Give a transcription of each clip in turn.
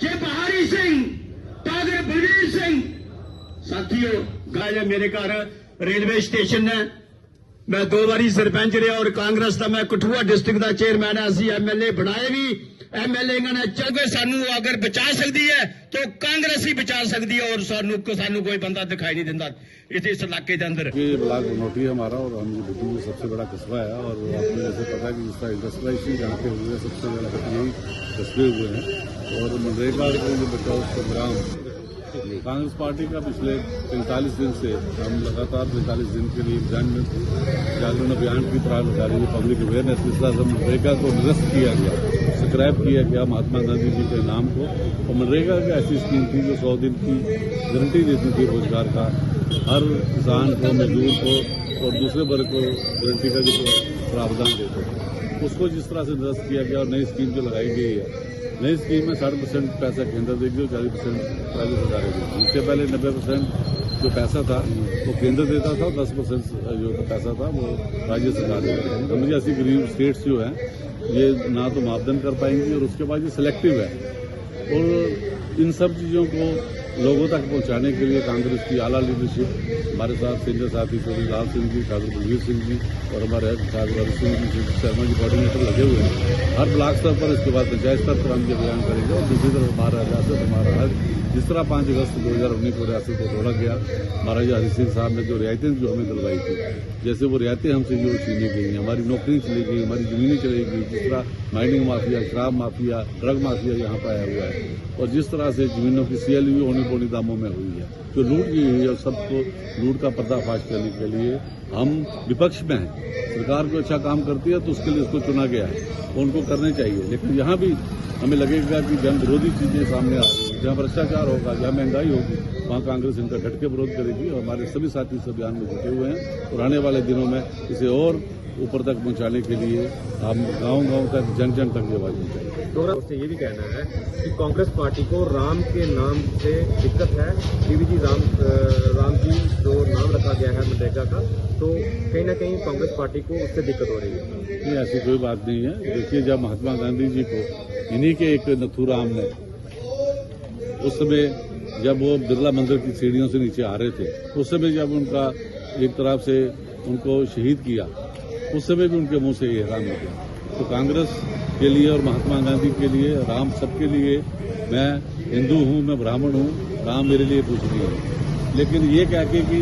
जे बहारी सिंह तागर बलवीर सिंह साथियों गाया मेरे घर रेलवे स्टेशन है। मैं 2 बारी सरपंच रहा और कांग्रेस का मैं कठुआ डिस्ट्रिक्ट का चेयरमैन है। असं MLA बनाए भी MLA ने चल सानू अगर बचा सकती है तो कांग्रेस ही बचा सकती है और सानू कोई बंदा दिखाई नहीं देता इस इलाके के अंदर। ये ब्लॉक बनौटी है हमारा और हम बिल्कुल में सबसे बड़ा कस्बा है और आपको जैसे पता है कि जिस तरह इंडस्ट्रियलाइजेशन जहाँ पे हुए हैं सबसे बड़ा यही कस्बे हुए हैं। और मनरेगा के जो बचाव प्रोग्राम कांग्रेस पार्टी का पिछले 45 दिन से हम लगातार 45 दिन के लिए जागरण अभियान की तरह लगा रही है। पब्लिक अवेयरनेस के साथ मनरेगा को निरस्त किया गया, स्क्रैप किया गया महात्मा गांधी जी के नाम को। और मनरेगा की ऐसी स्कीम थी जो 100 दिन की गारंटी देती थी रोजगार का हर किसान को, मजदूर को और दूसरे वर्ग को गारंटी का जो प्रावधान देते थे, उसको जिस तरह से निरस्त किया गया। और नई स्कीम जो लगाई गई है, नई स्कीम में 60% पैसा केंद्र देगी और 40% राज्य सरकार देगी। इससे पहले 90% जो पैसा था वो केंद्र देता था और 10% जो पैसा था वो राज्य सरकार देती है। हम जैसी गरीब स्टेट्स जो हैं ये ना तो मापदंड कर पाएंगी और उसके बाद ये सिलेक्टिव है। और इन सब चीज़ों को लोगों तक पहुंचाने के लिए कांग्रेस की आला लीडरशिप हमारे साथ सीनियर साथी चौधरी लाल सिंह जी, ठाकुर बलवीर सिंह जी और हमारे ठाकुर हरि सिंह जी, शर्मा जी कोऑर्डिनेटर लगे हुए हैं। हर ब्लॉक स्तर पर, इसके बाद पंचायत स्तर पर हम ये अभियान करेंगे। और दूसरी तरफ हमारा रियासत हमारा हर जिस तरह 5 अगस्त 2019 को रियासत को तोड़ा गया, महाराजा हरि सिंह साहब ने जो रियायतें जो हमें दिलवाई थी, जैसे वो रियायतें हमसे जो छीनी गई, हमारी नौकरी चली गई, हमारी जमीनें चली गई, जिस तरह माइनिंग माफिया, शराब माफिया, ड्रग माफिया यहाँ पर आया हुआ है और जिस तरह से जमीनों की सेल भी होनी पौनी दामों में हुई है, जो लूट की हुई है और सबको लूट का पर्दाफाश करने के लिए हम विपक्ष में हैं। सरकार को अच्छा काम करती है तो उसके लिए उसको चुना गया है, उनको करने चाहिए। लेकिन यहाँ भी हमें लगेगा कि जन विरोधी चीजें सामने आ रही हैं, जहाँ भ्रष्टाचार होगा, जहाँ महंगाई होगी, वहाँ कांग्रेस इनका डट के विरोध करेगी। और हमारे सभी साथी इस अभियान में जुटे हुए हैं और आने वाले दिनों में इसे और ऊपर तक पहुंचाने के लिए हम गांव-गांव तक, जन-जन तक ये आवाज पहुंचाएंगे। तो उससे ये भी कहना है कि कांग्रेस पार्टी को राम के नाम से दिक्कत है। डीवीजी राम जी जो नाम रखा गया है मनरेगा का, तो कहीं ना कहीं कांग्रेस पार्टी को उससे दिक्कत हो रही है। नहीं, ऐसी कोई बात नहीं है। देखिए, जब महात्मा गांधी जी को इन्हीं के एक नथुराम ने उस समय जब वो बिरला मंदिर की सीढ़ियों से नीचे आ रहे थे, उस समय जब उनका एक तरफ से उनको शहीद किया, उस समय भी उनके मुंह से ये राम निकला। तो कांग्रेस के लिए और महात्मा गांधी के लिए, राम सबके लिए, मैं हिंदू हूं, मैं ब्राह्मण हूं, राम मेरे लिए पूजनीय है। लेकिन ये कह के कि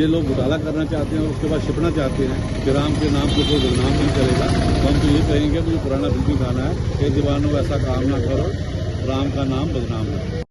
ये लोग घोटाला करना चाहते हैं और उसके बाद छिपना चाहते हैं कि राम के नाम को कोई बदनाम नहीं करेगा, तो हम तो ये कहेंगे कि पुराना फिल्मी गाना है, कई जवानों ऐसा काम ना करो, राम का नाम बदनाम ना करो।